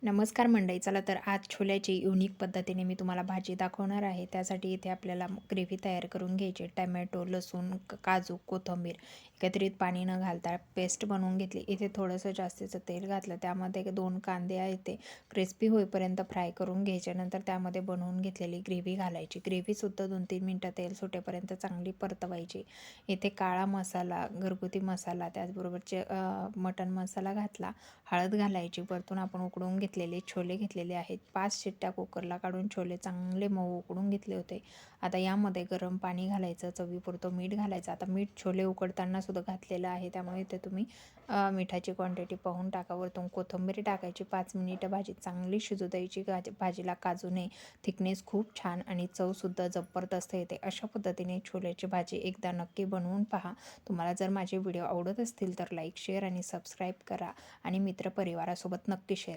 नमस्कार मंडळी. चला तर आज छोल्याची युनिक पद्धतीने मी तुम्हाला भाजी दाखवणार आहे. त्यासाठी इथे आपल्याला ग्रेव्ही तयार करून घ्यायची. टमॅटो, लसूण, काजू, कोथिंबीर एकत्रित पाणी न घालता पेस्ट बनवून घेतली. इथे थोडंसं जास्तीचं तेल घातलं. त्यामध्ये 2 कांदे आहेत ते क्रिस्पी होईपर्यंत फ्राय करून घ्यायचे. नंतर त्यामध्ये बनवून घेतलेली ग्रेव्ही घालायची. ग्रेव्हीसुद्धा 2-3 मिनटं तेल सुटेपर्यंत चांगली परतवायची. इथे काळा मसाला, घरगुती मसाला, त्याचबरोबरचे मटण मसाला घातला. हळद घालायची. वरतून आपण उकडून घेतलेले छोले घेतलेले आहेत. 5 शिट्ट्या कुकरला काढून छोले चांगले मऊ उकडून घेतले होते. आता यामध्ये गरम पाणी घालायचं, चवीपुरतं मीठ घालायचं. आता मीठ छोले उकडताना सुद्धा घातलेलं आहे, त्यामुळे इथे तुम्ही मिठाची क्वांटिटी पाहून टाका. वरतून कोथिंबीर टाकायची. 5 मिनिटं भाजी चांगली शिजू द्यायची. भाजीला काजू नये. थिकनेस खूप छान आणि चवसुद्धा जबरदस्त येते. अशा पद्धतीने छोल्याची भाजी एकदा नक्की बनवून पहा. तुम्हाला जर माझे व्हिडिओ आवडत असतील तर लाईक, शेअर आणि सबस्क्राईब करा आणि मित्रपरिवारासोबत नक्की शेअर